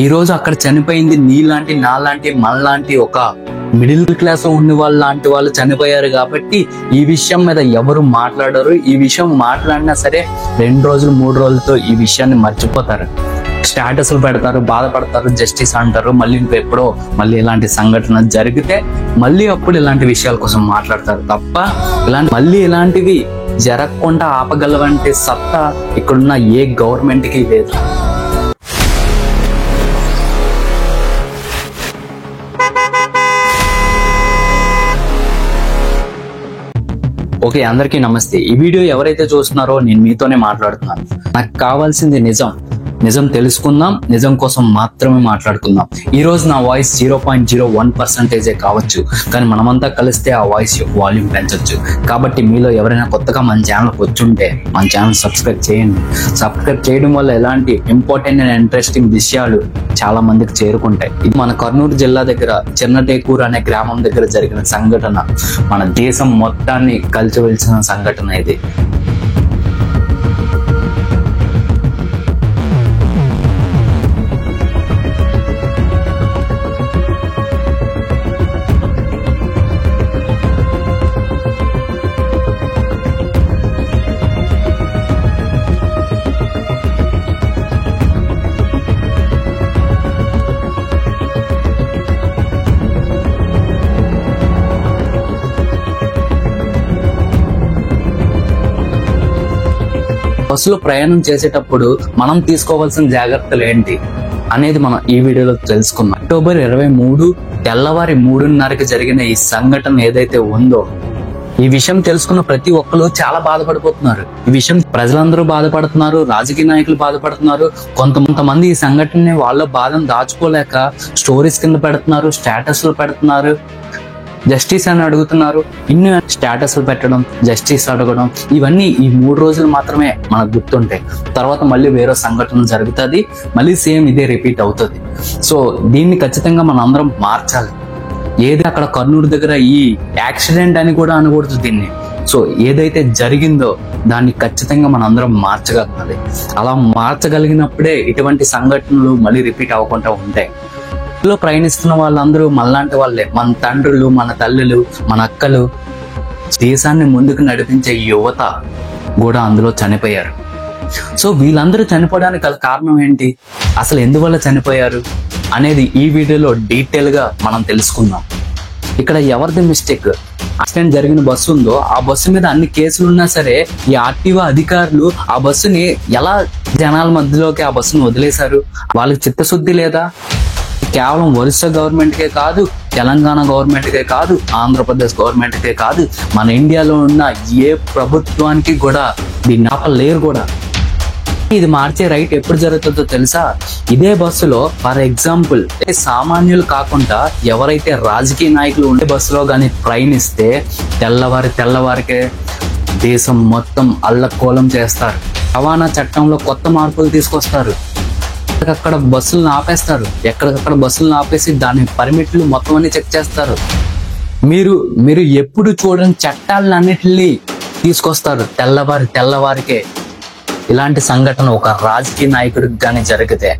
ఈ రోజు అక్కడ చనిపోయింది నీలాంటి నాలాంటి మనలాంటి ఒక మిడిల్ క్లాస్ ఉన్న వాళ్ళు లాంటి వాళ్ళు చనిపోయారు కాబట్టి ఈ విషయం మీద ఎవరు మాట్లాడరు. ఈ విషయం మాట్లాడినా సరే 2 రోజులు 3 రోజులతో ఈ విషయాన్ని మర్చిపోతారు. స్టేటస్లు పెడతారు, బాధపడతారు, జస్టిస్ అంటారు. మళ్ళీ ఇంకెప్పుడో మళ్ళీ ఇలాంటి సంఘటన జరిగితే మళ్ళీ అప్పుడు ఇలాంటి విషయాల కోసం మాట్లాడతారు తప్ప మళ్ళీ ఇలాంటివి జరగకుండా ఆపగలవంటే సత్తా ఇక్కడున్న ఏ గవర్నమెంట్ కి లేదు. ఓకే, అందరికీ నమస్తే. ఈ వీడియో ఎవరైతే చూస్తున్నారో నేను మీతోనే మాట్లాడుతున్నాను. నాకు కావాల్సింది నిజం తెలుసుకుందాం, నిజం కోసం మాత్రమే మాట్లాడుకుందాం. ఈ రోజు నా వాయిస్ 0.01% కావచ్చు, కానీ మనమంతా కలిస్తే ఆ వాయిస్ యొక్క వాల్యూమ్ పెంచొచ్చు. కాబట్టి మీలో ఎవరైనా కొత్తగా మన ఛానల్కి వచ్చుంటే మన ఛానల్ సబ్స్క్రైబ్ చేయండి. సబ్స్క్రైబ్ చేయడం వల్ల ఎలాంటి ఇంపార్టెంట్ అండ్ ఇంట్రెస్టింగ్ విషయాలు చాలా మందికి చేరుకుంటాయి. ఇది మన కర్నూలు జిల్లా దగ్గర చిన్నటేకూరు అనే గ్రామం దగ్గర జరిగిన సంఘటన. మన దేశం మొత్తాన్ని కలిసివెలిసిన సంఘటన ఇది. బస్సులో ప్రయాణం చేసేటప్పుడు మనం తీసుకోవాల్సిన జాగ్రత్తలు ఏంటి అనేది మనం ఈ వీడియోలో తెలుసుకుందాం. అక్టోబర్ 23 తెల్లవారి 3:30కి జరిగిన ఈ సంఘటన ఏదైతే ఉందో, ఈ విషయం తెలుసుకున్న ప్రతి ఒక్కరు చాలా బాధపడిపోతున్నారు. ఈ విషయం ప్రజలందరూ బాధపడుతున్నారు, రాజకీయ నాయకులు బాధపడుతున్నారు. కొంతమంది ఈ సంఘటనని వాళ్ళ బాధను దాచుకోలేక స్టోరీస్ కింద పెడుతున్నారు, స్టేటస్లు పెడుతున్నారు, జస్టిస్ అని అడుగుతున్నారు. ఇన్ని స్టేటస్లు పెట్టడం, జస్టిస్ అడగడం, ఇవన్నీ ఈ 3 రోజులు మాత్రమే మనకు గుర్తుంటాయి. తర్వాత మళ్ళీ వేరే సంఘటన జరుగుతుంది, మళ్ళీ సేమ్ ఇదే రిపీట్ అవుతుంది. సో దీన్ని ఖచ్చితంగా మనం అందరం మార్చాలి. ఏది అక్కడ కర్నూలు దగ్గర ఈ యాక్సిడెంట్ అని కూడా అనకూడదు దీన్ని. సో ఏదైతే జరిగిందో దాన్ని ఖచ్చితంగా మనం అందరం మార్చగలగాలి. అలా మార్చగలిగినప్పుడే ఇటువంటి సంఘటనలు మళ్ళీ రిపీట్ అవ్వకుండా ఉంటాయి. లో ప్రయాణిస్తున్న వాళ్ళందరూ మనలాంటి వాళ్ళే. మన తండ్రులు, మన తల్లులు, మన అక్కలు, దేశాన్ని ముందుకు నడిపించే యువత కూడా అందులో చనిపోయారు. సో వీళ్ళందరూ చనిపోవడానికి గల కారణం ఏంటి, అసలు ఎందువల్ల చనిపోయారు అనేది ఈ వీడియోలో డీటెయిల్ గా మనం తెలుసుకుందాం. ఇక్కడ ఎవరిది మిస్టేక్? యాక్సిడెంట్ జరిగిన బస్సు ఉందో ఆ బస్సు మీద అన్ని కేసులు ఉన్నా సరే ఈ ఆర్టీఓ అధికారులు ఆ బస్సుని ఎలా జనాల మధ్యలోకి ఆ బస్సును వదిలేశారు? వాళ్ళకి చిత్తశుద్ధి లేదా? కేవలం ఒరిస్సా గవర్నమెంట్కే కాదు, తెలంగాణ గవర్నమెంట్కే కాదు, ఆంధ్రప్రదేశ్ గవర్నమెంట్కే కాదు, మన ఇండియాలో ఉన్న ఏ ప్రభుత్వానికి కూడా దీన్ని ఆపలేరు కూడా. ఇది మార్చే రైట్ ఎప్పుడు జరుగుతుందో తెలుసా? ఇదే బస్సులో ఫర్ ఎగ్జాంపుల్ సామాన్యులు కాకుండా ఎవరైతే రాజకీయ నాయకులు ఉండే బస్సులో కానీ ప్రయాణిస్తే తెల్లవారికే దేశం మొత్తం అల్లకోలం చేస్తారు. రవాణా చట్టంలో కొత్త మార్పులు తీసుకొస్తారు. అక్కడ బస్సులను ఆపేస్తారు, ఎక్కడికక్కడ బస్సులను ఆపేసి దాని పర్మిట్లు మొత్తం అన్ని చెక్ చేస్తారు. మీరు ఎప్పుడు చూడని చట్టాలన్నిటిని తీసుకొస్తారు తెల్లవారికే. ఇలాంటి సంఘటన ఒక రాజకీయ నాయకుడికి కానీ జరిగితే,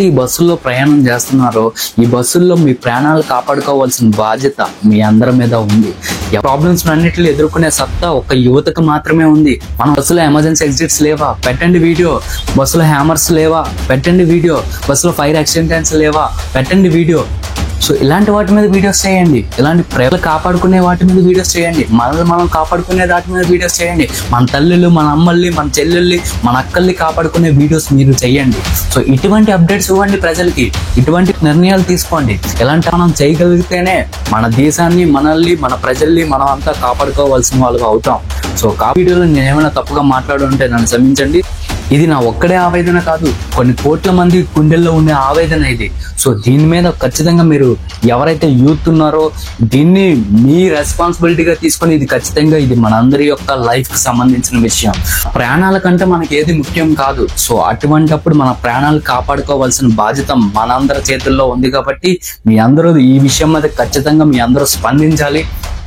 ఈ బస్సుల్లో ప్రయాణం చేస్తున్నారో ఈ బస్సుల్లో మీ ప్రాణాలు కాపాడుకోవాల్సిన బాధ్యత మీ అందరి మీద ఉంది. ప్రాబ్లమ్స్ అన్నిటిని ఎదుర్కొనే సత్తా ఒక యువతకు మాత్రమే ఉంది. మన బస్సులో ఎమర్జెన్సీ ఎగ్జిట్స్ లేవా? పెట్టండి వీడియో. బస్సులో హ్యామర్స్ లేవా? పెట్టండి వీడియో. బస్సులో ఫైర్ యాక్సిడెంట్స్ లేవా? పెట్టండి వీడియో. సో ఇలాంటి వాటి మీద వీడియోస్ చేయండి. ఇలాంటి ప్రజలు కాపాడుకునే వాటి మీద వీడియోస్ చేయండి. మనల్ని మనం కాపాడుకునే వాటి మీద వీడియోస్ చేయండి. మన తల్లులు, మన అమ్మల్ని, మన చెల్లెల్ని, మన అక్కల్ని కాపాడుకునే వీడియోస్ మీరు చేయండి. సో ఇటువంటి అప్డేట్స్ ఇవ్వండి ప్రజలకి, ఇటువంటి నిర్ణయాలు తీసుకోండి. ఇలాంటి మనం చేయగలిగితేనే మన దేశాన్ని, మనల్ని, మన ప్రజల్ని మనం అంతా కాపాడుకోవాల్సిన వాళ్ళగా అవుతాం. సో వీడియోలో నేను ఏమైనా తప్పుగా మాట్లాడుంటే నన్ను క్షమించండి. ఇది నా ఒక్కడే ఆవేదన కాదు, కొన్ని కోట్ల మంది గుండెల్లో ఉండే ఆవేదన ఇది. సో దీని మీద ఖచ్చితంగా మీరు ఎవరైతే యూత్ ఉన్నారో దీన్ని మీ రెస్పాన్సిబిలిటీగా తీసుకొని ఇది ఖచ్చితంగా ఇది మనందరి యొక్క లైఫ్ కి సంబంధించిన విషయం. ప్రాణాల కంటే మనకి ఏది ముఖ్యం కాదు. సో అటువంటిప్పుడు మన ప్రాణాలు కాపాడుకోవాల్సిన బాధ్యత మనందరి చేతుల్లో ఉంది. కాబట్టి మీ అందరూ ఈ విషయం మీద ఖచ్చితంగా మీ అందరూ స్పందించాలి.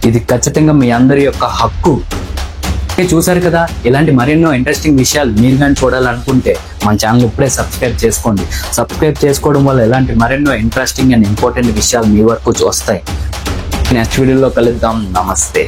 ఇది ఖచ్చితంగా మీ అందరి యొక్క హక్కు. చూసారు కదా, ఇలాంటి మరెన్నో ఇంట్రెస్టింగ్ విషయాలు మీరు కానీ చూడాలనుకుంటే మన ఛానల్ ఇప్పుడే సబ్స్క్రైబ్ చేసుకోండి. సబ్స్క్రైబ్ చేసుకోవడం వల్ల ఇలాంటి మరెన్నో ఇంట్రెస్టింగ్ అండ్ ఇంపార్టెంట్ విషయాలు మీ వరకు వస్తాయి. నెక్స్ట్ వీడియోలో కలుద్దాం. నమస్తే.